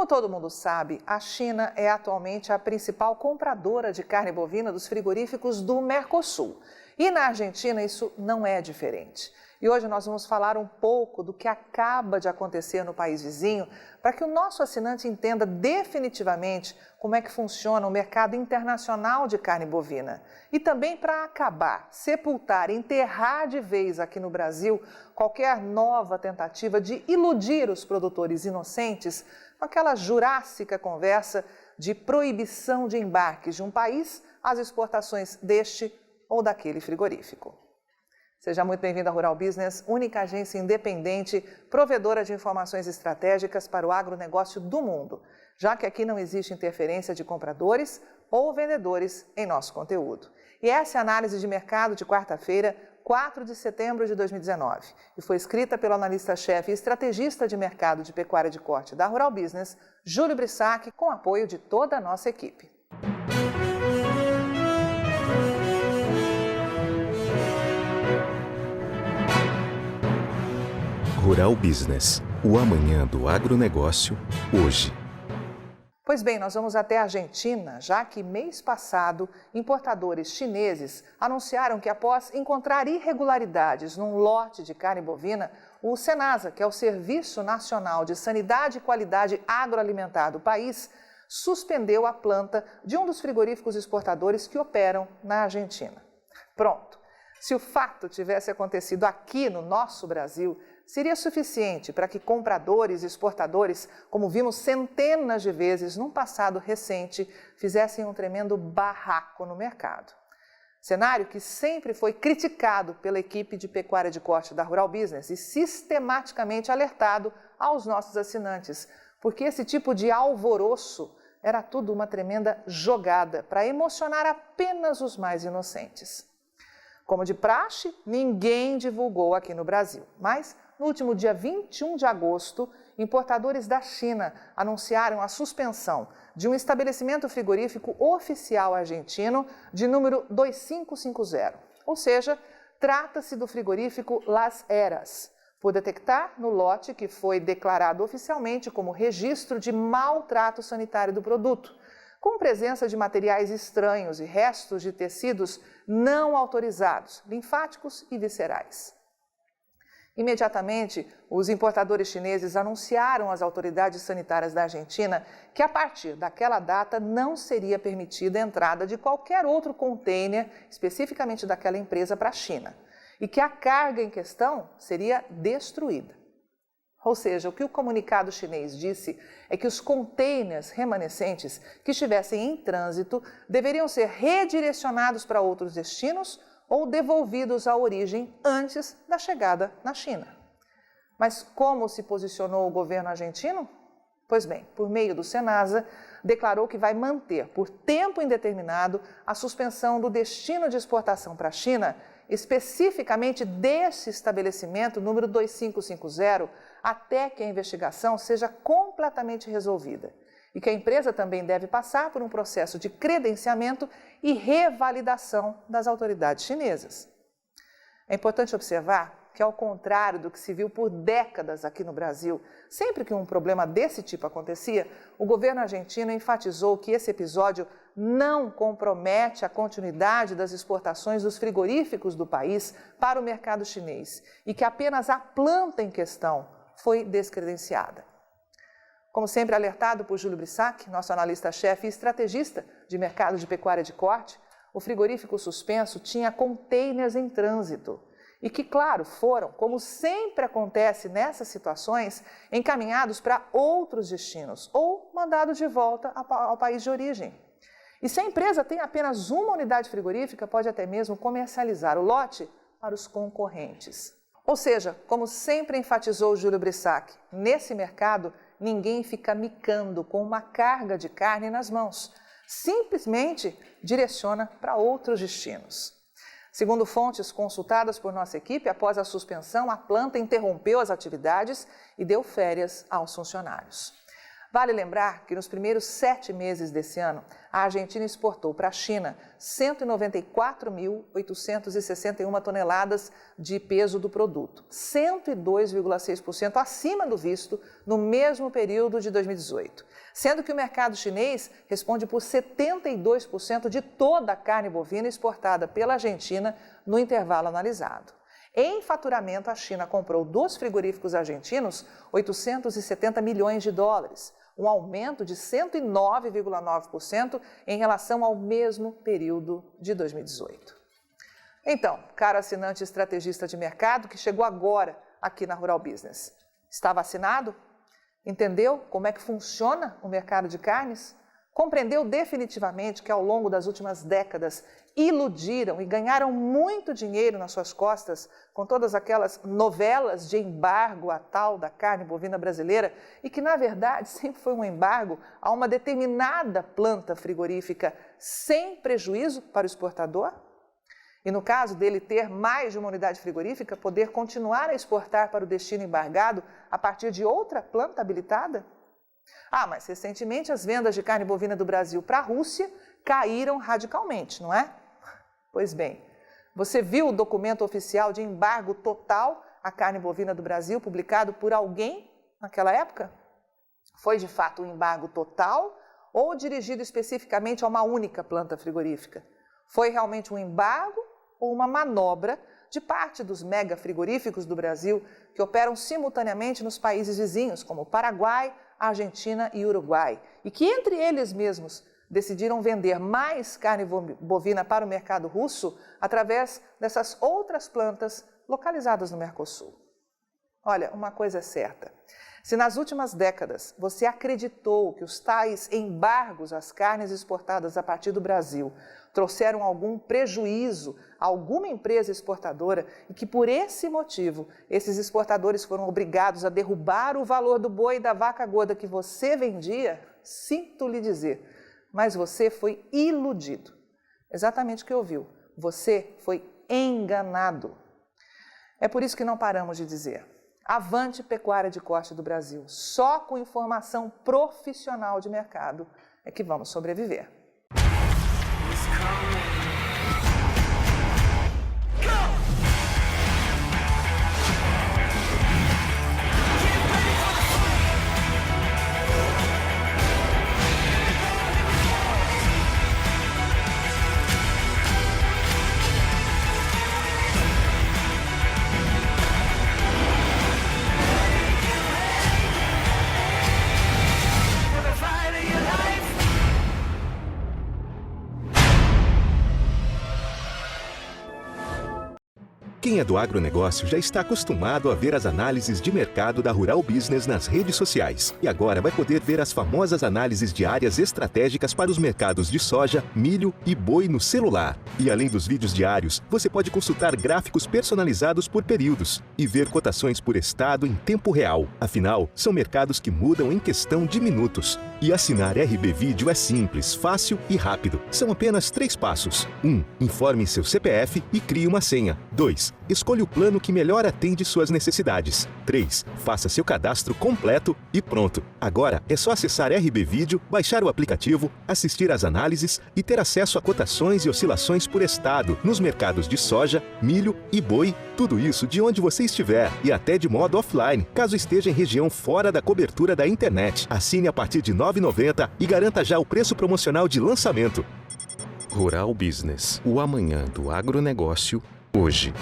Como todo mundo sabe, a China é atualmente a principal compradora de carne bovina dos frigoríficos do Mercosul. E na Argentina isso não é diferente. E hoje nós vamos falar um pouco do que acaba de acontecer no país vizinho, para que o nosso assinante entenda definitivamente como é que funciona o mercado internacional de carne bovina. E também para acabar, sepultar, enterrar de vez aqui no Brasil qualquer nova tentativa de iludir os produtores inocentes com aquela jurássica conversa de proibição de embarques de um país às exportações deste ou daquele frigorífico. Seja muito bem-vindo à Rural Business, única agência independente, provedora de informações estratégicas para o agronegócio do mundo, já que aqui não existe interferência de compradores ou vendedores em nosso conteúdo. E essa é a análise de mercado de quarta-feira, 4 de setembro de 2019, e foi escrita pelo analista-chefe e estrategista de mercado de pecuária de corte da Rural Business, Júlio Brissac, com apoio de toda a nossa equipe. Rural Business, o amanhã do agronegócio, hoje. Pois bem, nós vamos até a Argentina, já que mês passado, importadores chineses anunciaram que após encontrar irregularidades num lote de carne bovina, o Senasa, que é o Serviço Nacional de Sanidade e Qualidade Agroalimentar do país, suspendeu a planta de um dos frigoríficos exportadores que operam na Argentina. Pronto, se o fato tivesse acontecido aqui no nosso Brasil, seria suficiente para que compradores e exportadores, como vimos centenas de vezes num passado recente, fizessem um tremendo barraco no mercado. Cenário que sempre foi criticado pela equipe de pecuária de corte da Rural Business e sistematicamente alertado aos nossos assinantes, porque esse tipo de alvoroço era tudo uma tremenda jogada para emocionar apenas os mais inocentes. Como de praxe, ninguém divulgou aqui no Brasil, mas no último dia 21 de agosto, importadores da China anunciaram a suspensão de um estabelecimento frigorífico oficial argentino de número 2550, ou seja, trata-se do frigorífico Las Heras, por detectar no lote que foi declarado oficialmente como registro de maltrato sanitário do produto, com presença de materiais estranhos e restos de tecidos não autorizados, linfáticos e viscerais. Imediatamente, os importadores chineses anunciaram às autoridades sanitárias da Argentina que a partir daquela data não seria permitida a entrada de qualquer outro container, especificamente daquela empresa, para a China, e que a carga em questão seria destruída. Ou seja, o que o comunicado chinês disse é que os containers remanescentes que estivessem em trânsito deveriam ser redirecionados para outros destinos ou devolvidos à origem antes da chegada na China. Mas como se posicionou o governo argentino? Pois bem, por meio do Senasa, declarou que vai manter por tempo indeterminado a suspensão do destino de exportação para a China, especificamente desse estabelecimento número 2550, até que a investigação seja completamente resolvida. E que a empresa também deve passar por um processo de credenciamento e revalidação das autoridades chinesas. É importante observar que, ao contrário do que se viu por décadas aqui no Brasil, sempre que um problema desse tipo acontecia, o governo argentino enfatizou que esse episódio não compromete a continuidade das exportações dos frigoríficos do país para o mercado chinês e que apenas a planta em questão foi descredenciada. Como sempre alertado por Júlio Brissac, nosso analista-chefe e estrategista de mercado de pecuária de corte, o frigorífico suspenso tinha containers em trânsito e que, claro, foram, como sempre acontece nessas situações, encaminhados para outros destinos ou mandados de volta ao país de origem. E se a empresa tem apenas uma unidade frigorífica, pode até mesmo comercializar o lote para os concorrentes. Ou seja, como sempre enfatizou Júlio Brissac, nesse mercado ninguém fica micando com uma carga de carne nas mãos, simplesmente direciona para outros destinos. Segundo fontes consultadas por nossa equipe, após a suspensão, a planta interrompeu as atividades e deu férias aos funcionários. Vale lembrar que nos primeiros 7 meses desse ano, a Argentina exportou para a China 194.861 toneladas de peso do produto, 102,6% acima do visto no mesmo período de 2018, sendo que o mercado chinês responde por 72% de toda a carne bovina exportada pela Argentina no intervalo analisado. Em faturamento, a China comprou dos frigoríficos argentinos 870 milhões de dólares, um aumento de 109,9% em relação ao mesmo período de 2018. Então, caro assinante estrategista de mercado que chegou agora aqui na Rural Business, está vacinado? Entendeu como é que funciona o mercado de carnes? Compreendeu definitivamente que ao longo das últimas décadas iludiram e ganharam muito dinheiro nas suas costas com todas aquelas novelas de embargo à tal da carne bovina brasileira e que, na verdade, sempre foi um embargo a uma determinada planta frigorífica sem prejuízo para o exportador? E no caso dele ter mais de uma unidade frigorífica, poder continuar a exportar para o destino embargado a partir de outra planta habilitada? Mas recentemente as vendas de carne bovina do Brasil para a Rússia caíram radicalmente, não é? Pois bem, você viu o documento oficial de embargo total à carne bovina do Brasil publicado por alguém naquela época? Foi de fato um embargo total ou dirigido especificamente a uma única planta frigorífica? Foi realmente um embargo ou uma manobra de parte dos mega frigoríficos do Brasil que operam simultaneamente nos países vizinhos, como Paraguai, Argentina e Uruguai, e que entre eles mesmos decidiram vender mais carne bovina para o mercado russo através dessas outras plantas localizadas no Mercosul? Olha, uma coisa é certa. Se nas últimas décadas você acreditou que os tais embargos às carnes exportadas a partir do Brasil trouxeram algum prejuízo a alguma empresa exportadora e que por esse motivo esses exportadores foram obrigados a derrubar o valor do boi e da vaca gorda que você vendia, sinto lhe dizer, mas você foi iludido. Exatamente o que ouviu. Você foi enganado. É por isso que não paramos de dizer: avante pecuária de corte do Brasil. Só com informação profissional de mercado é que vamos sobreviver. Quem é do agronegócio já está acostumado a ver as análises de mercado da Rural Business nas redes sociais. E agora vai poder ver as famosas análises de áreas estratégicas para os mercados de soja, milho e boi no celular. E além dos vídeos diários, você pode consultar gráficos personalizados por períodos e ver cotações por estado em tempo real. Afinal, são mercados que mudam em questão de minutos. E assinar RB Vídeo é simples, fácil e rápido. São apenas 3 passos. 1. Informe seu CPF e crie uma senha. 2. Escolha o plano que melhor atende suas necessidades. 3. Faça seu cadastro completo e pronto. Agora é só acessar RB Vídeo, baixar o aplicativo, assistir às análises e ter acesso a cotações e oscilações por estado nos mercados de soja, milho e boi. Tudo isso de onde você estiver e até de modo offline, caso esteja em região fora da cobertura da internet. Assine a partir de R$ 9,90 e garanta já o preço promocional de lançamento. Rural Business, o amanhã do agronegócio, hoje.